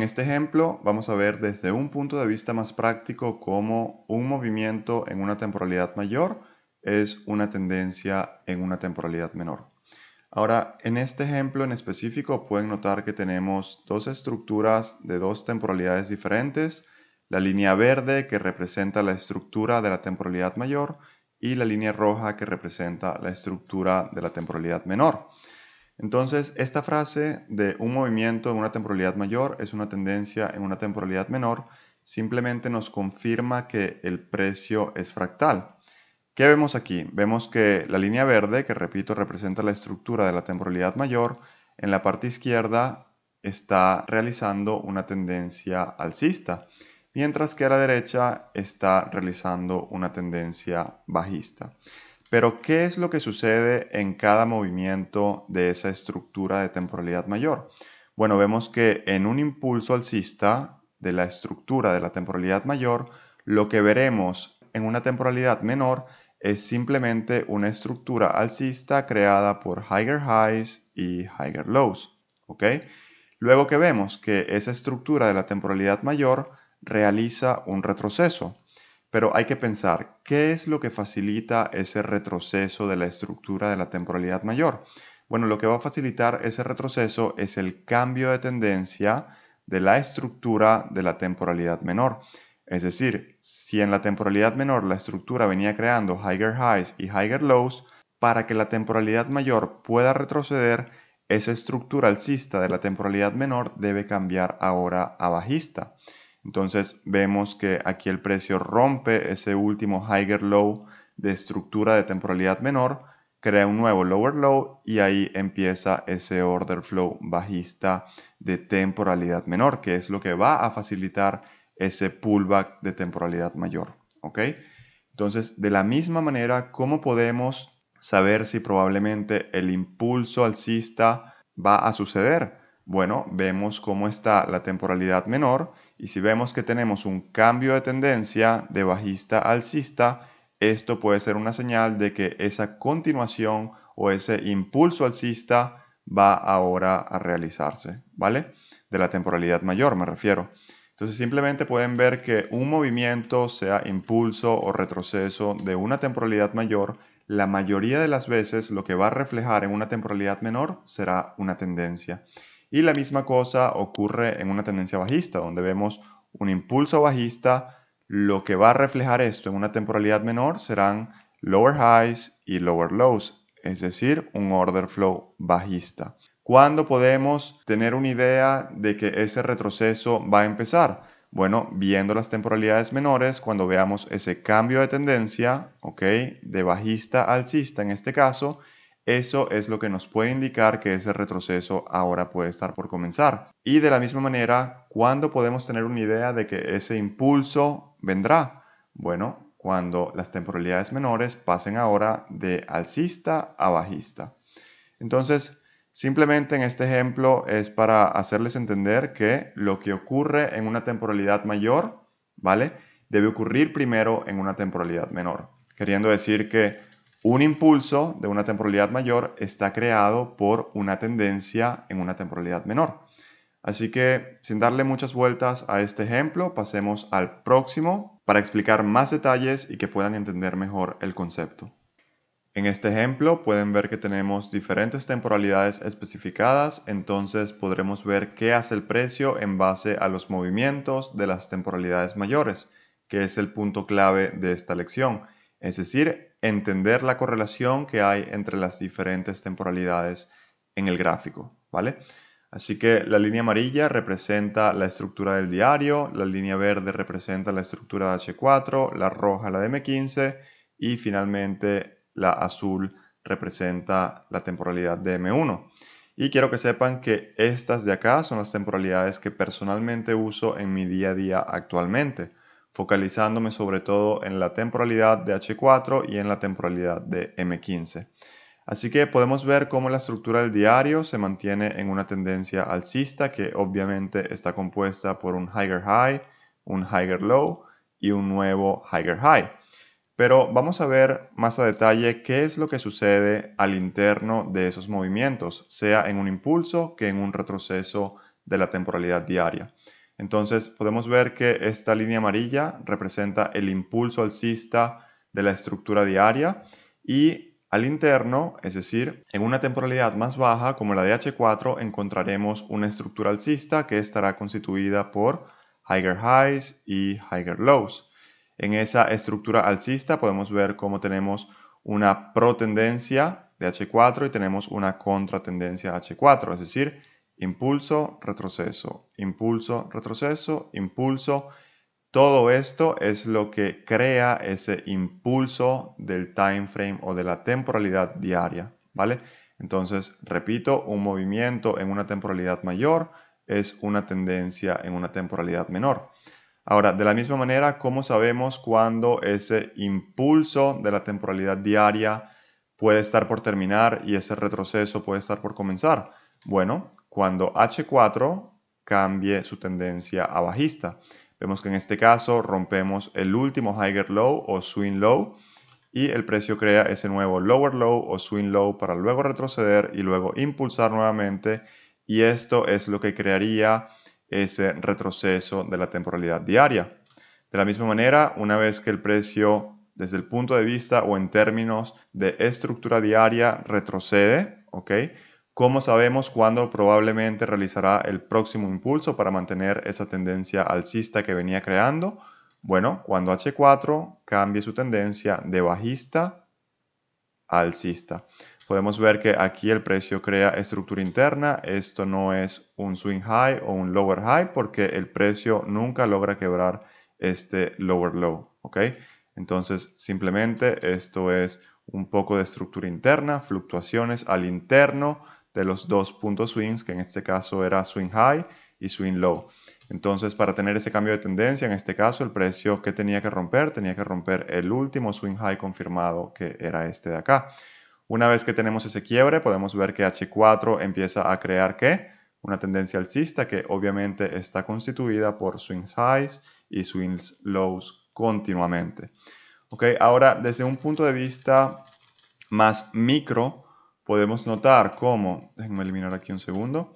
este ejemplo vamos a ver desde un punto de vista más práctico cómo un movimiento en una temporalidad mayor es una tendencia en una temporalidad menor. Ahora, en este ejemplo en específico pueden notar que tenemos dos estructuras de dos temporalidades diferentes, la línea verde que representa la estructura de la temporalidad mayor y la línea roja que representa la estructura de la temporalidad menor. Entonces, esta frase de un movimiento en una temporalidad mayor es una tendencia en una temporalidad menor simplemente nos confirma que el precio es fractal. ¿Qué vemos aquí? Vemos que la línea verde, que repito representa la estructura de la temporalidad mayor, en la parte izquierda está realizando una tendencia alcista, mientras que a la derecha está realizando una tendencia bajista. Pero, ¿qué es lo que sucede en cada movimiento de esa estructura de temporalidad mayor? Bueno, vemos que en un impulso alcista de la estructura de la temporalidad mayor, lo que veremos en una temporalidad menor es simplemente una estructura alcista creada por higher highs y higher lows. ¿Ok? Luego que vemos que esa estructura de la temporalidad mayor realiza un retroceso. Pero hay que pensar, ¿qué es lo que facilita ese retroceso de la estructura de la temporalidad mayor? Bueno, lo que va a facilitar ese retroceso es el cambio de tendencia de la estructura de la temporalidad menor. Es decir, si en la temporalidad menor la estructura venía creando higher highs y higher lows, para que la temporalidad mayor pueda retroceder, esa estructura alcista de la temporalidad menor debe cambiar ahora a bajista. Entonces vemos que aquí el precio rompe ese último higher low de estructura de temporalidad menor, crea un nuevo lower low y ahí empieza ese order flow bajista de temporalidad menor, que es lo que va a facilitar ese pullback de temporalidad mayor. ¿Ok? Entonces, de la misma manera, ¿cómo podemos saber si probablemente el impulso alcista va a suceder? Bueno, vemos cómo está la temporalidad menor y si vemos que tenemos un cambio de tendencia de bajista a alcista, esto puede ser una señal de que esa continuación o ese impulso alcista va ahora a realizarse, ¿vale? De la temporalidad mayor me refiero. Entonces simplemente pueden ver que un movimiento, sea impulso o retroceso de una temporalidad mayor, la mayoría de las veces lo que va a reflejar en una temporalidad menor será una tendencia. Y la misma cosa ocurre en una tendencia bajista, donde vemos un impulso bajista. Lo que va a reflejar esto en una temporalidad menor serán lower highs y lower lows, es decir, un order flow bajista. ¿Cuándo podemos tener una idea de que ese retroceso va a empezar? Bueno, viendo las temporalidades menores, cuando veamos ese cambio de tendencia, ¿ok? De bajista a alcista en este caso, eso es lo que nos puede indicar que ese retroceso ahora puede estar por comenzar. Y de la misma manera, ¿cuándo podemos tener una idea de que ese impulso vendrá? Bueno, cuando las temporalidades menores pasen ahora de alcista a bajista. Entonces, simplemente en este ejemplo es para hacerles entender que lo que ocurre en una temporalidad mayor, ¿vale? Debe ocurrir primero en una temporalidad menor. Queriendo decir que un impulso de una temporalidad mayor está creado por una tendencia en una temporalidad menor. Así que, sin darle muchas vueltas a este ejemplo, pasemos al próximo para explicar más detalles y que puedan entender mejor el concepto. En este ejemplo pueden ver que tenemos diferentes temporalidades especificadas, entonces podremos ver qué hace el precio en base a los movimientos de las temporalidades mayores, que es el punto clave de esta lección, es decir, entender la correlación que hay entre las diferentes temporalidades en el gráfico, ¿vale? Así que la línea amarilla representa la estructura del diario, la línea verde representa la estructura de H4, la roja la de M15 y finalmente la azul representa la temporalidad de M1. Y quiero que sepan que estas de acá son las temporalidades que personalmente uso en mi día a día actualmente, focalizándome sobre todo en la temporalidad de H4 y en la temporalidad de M15. Así que podemos ver cómo la estructura del diario se mantiene en una tendencia alcista que obviamente está compuesta por un higher high, un higher low y un nuevo higher high. Pero vamos a ver más a detalle qué es lo que sucede al interno de esos movimientos, sea en un impulso que en un retroceso de la temporalidad diaria. Entonces podemos ver que esta línea amarilla representa el impulso alcista de la estructura diaria y al interno, es decir, en una temporalidad más baja como la de H4, encontraremos una estructura alcista que estará constituida por higher highs y higher lows. En esa estructura alcista podemos ver cómo tenemos una protendencia de H4 y tenemos una contratendencia H4, es decir, impulso, retroceso, impulso, retroceso, impulso. Todo esto es lo que crea ese impulso del time frame o de la temporalidad diaria, ¿vale? Entonces, repito, un movimiento en una temporalidad mayor es una tendencia en una temporalidad menor. Ahora, de la misma manera, ¿cómo sabemos cuándo ese impulso de la temporalidad diaria puede estar por terminar y ese retroceso puede estar por comenzar? Bueno, cuando H4 cambie su tendencia a bajista. Vemos que en este caso rompemos el último higher low o swing low y el precio crea ese nuevo lower low o swing low para luego retroceder y luego impulsar nuevamente, y esto es lo que crearía ese retroceso de la temporalidad diaria. De la misma manera, una vez que el precio desde el punto de vista o en términos de estructura diaria retrocede, ¿ok? ¿Cómo sabemos cuándo probablemente realizará el próximo impulso para mantener esa tendencia alcista que venía creando? Bueno, cuando H4 cambie su tendencia de bajista a alcista. Podemos ver que aquí el precio crea estructura interna. Esto no es un swing high o un lower high porque el precio nunca logra quebrar este lower low, ¿ok? Entonces, simplemente esto es un poco de estructura interna, fluctuaciones al interno de los dos puntos swings, que en este caso era swing high y swing low. Entonces, para tener ese cambio de tendencia, en este caso, el precio que tenía que romper el último swing high confirmado, que era este de acá. Una vez que tenemos ese quiebre, podemos ver que H4 empieza a crear ¿qué? Una tendencia alcista que obviamente está constituida por swings highs y swings lows continuamente. ¿Ok? Ahora, desde un punto de vista más micro, podemos notar cómo, déjenme eliminar aquí un segundo,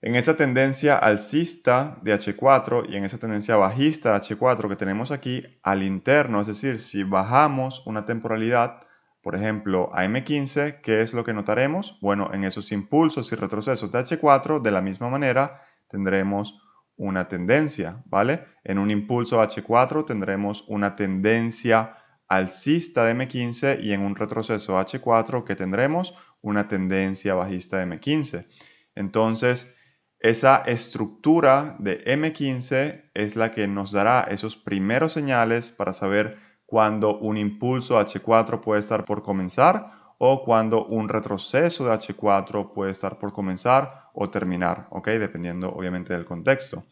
en esa tendencia alcista de H4 y en esa tendencia bajista de H4 que tenemos aquí al interno, es decir, si bajamos una temporalidad, por ejemplo, a M15, ¿qué es lo que notaremos? Bueno, en esos impulsos y retrocesos de H4, de la misma manera, tendremos una tendencia, ¿vale? En un impulso H4 tendremos una tendencia alcista de M15 y en un retroceso H4 que tendremos una tendencia bajista de M15. Entonces, esa estructura de M15 es la que nos dará esos primeros señales para saber cuándo un impulso H4 puede estar por comenzar o cuándo un retroceso de H4 puede estar por comenzar o terminar, ¿ok? Dependiendo obviamente del contexto.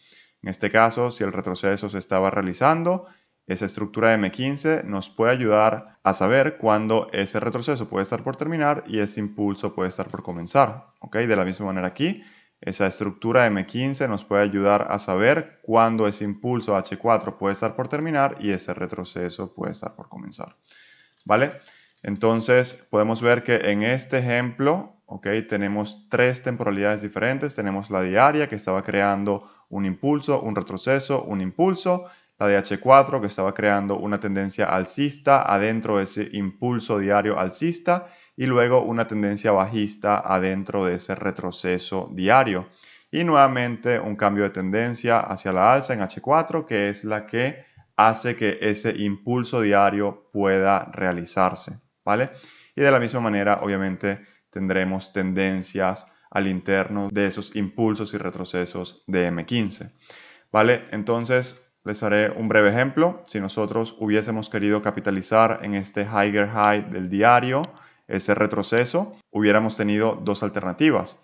En este caso, si el retroceso se estaba realizando, esa estructura de M15 nos puede ayudar a saber cuándo ese retroceso puede estar por terminar y ese impulso puede estar por comenzar, ¿ok? De la misma manera aquí, esa estructura de M15 nos puede ayudar a saber cuándo ese impulso H4 puede estar por terminar y ese retroceso puede estar por comenzar, ¿vale? Entonces, podemos ver que en este ejemplo, ¿ok? Tenemos tres temporalidades diferentes. Tenemos la diaria que estaba creando un impulso, un retroceso, un impulso. La de H4 que estaba creando una tendencia alcista adentro de ese impulso diario alcista y luego una tendencia bajista adentro de ese retroceso diario. Y nuevamente un cambio de tendencia hacia la alza en H4 que es la que hace que ese impulso diario pueda realizarse, ¿vale? Y de la misma manera, obviamente, tendremos tendencias al interno de esos impulsos y retrocesos de M15, ¿vale? Entonces, les haré un breve ejemplo. Si nosotros hubiésemos querido capitalizar en este higher high del diario, ese retroceso, hubiéramos tenido dos alternativas.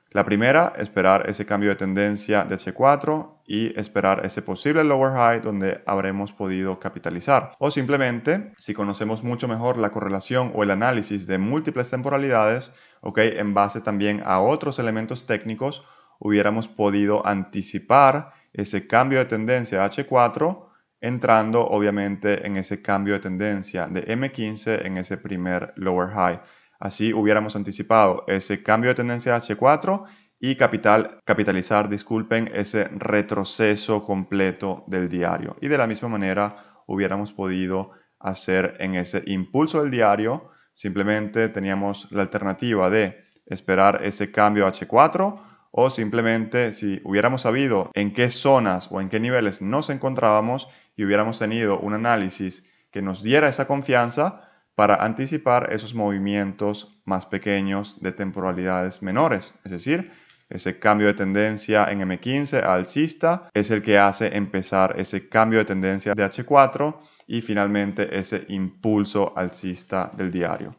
La primera, esperar ese cambio de tendencia de H4 y esperar ese posible lower high donde habremos podido capitalizar. O simplemente, si conocemos mucho mejor la correlación o el análisis de múltiples temporalidades, en base también a otros elementos técnicos, hubiéramos podido anticipar ese cambio de tendencia H4 entrando obviamente en ese cambio de tendencia de M15 en ese primer lower high. Así hubiéramos anticipado ese cambio de tendencia H4 y capitalizar, disculpen, ese retroceso completo del diario. Y de la misma manera hubiéramos podido hacer en ese impulso del diario, simplemente teníamos la alternativa de esperar ese cambio H4 o simplemente si hubiéramos sabido en qué zonas o en qué niveles nos encontrábamos y hubiéramos tenido un análisis que nos diera esa confianza para anticipar esos movimientos más pequeños de temporalidades menores, es decir, ese cambio de tendencia en M15 alcista es el que hace empezar ese cambio de tendencia de H4 y finalmente ese impulso alcista del diario.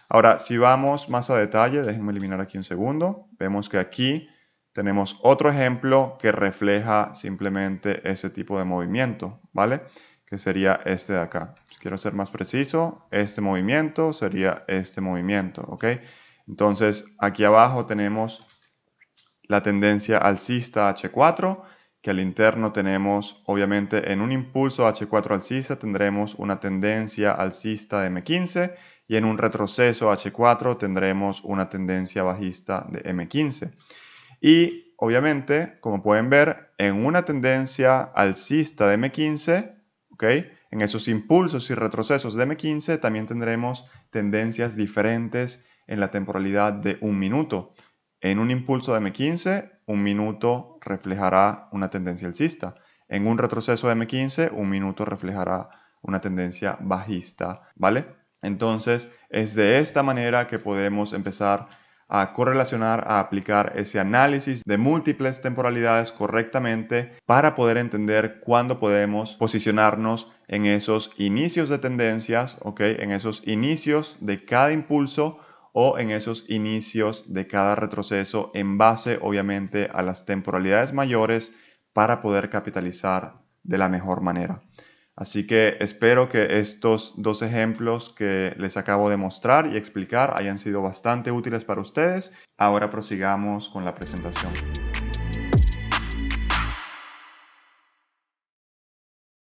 Ahora, si vamos más a detalle, déjenme eliminar aquí un segundo, vemos que aquí tenemos otro ejemplo que refleja simplemente ese tipo de movimiento, ¿vale? Que sería este de acá. Si quiero ser más preciso, este movimiento sería este movimiento, ¿ok? Entonces, aquí abajo tenemos la tendencia alcista H4, que al interno tenemos, obviamente, en un impulso H4 alcista tendremos una tendencia alcista de M15 y en un retroceso H4 tendremos una tendencia bajista de M15. Y, obviamente, como pueden ver, en una tendencia alcista de M15, ¿ok? En esos impulsos y retrocesos de M15 también tendremos tendencias diferentes en la temporalidad de un minuto. En un impulso de M15, un minuto reflejará una tendencia alcista. En un retroceso de M15, un minuto reflejará una tendencia bajista, ¿vale? Entonces, es de esta manera que podemos empezar a correlacionar, a aplicar ese análisis de múltiples temporalidades correctamente para poder entender cuándo podemos posicionarnos en esos inicios de tendencias, ¿ok? En esos inicios de cada impulso o en esos inicios de cada retroceso en base obviamente a las temporalidades mayores para poder capitalizar de la mejor manera. Así que espero que estos dos ejemplos que les acabo de mostrar y explicar hayan sido bastante útiles para ustedes. Ahora prosigamos con la presentación.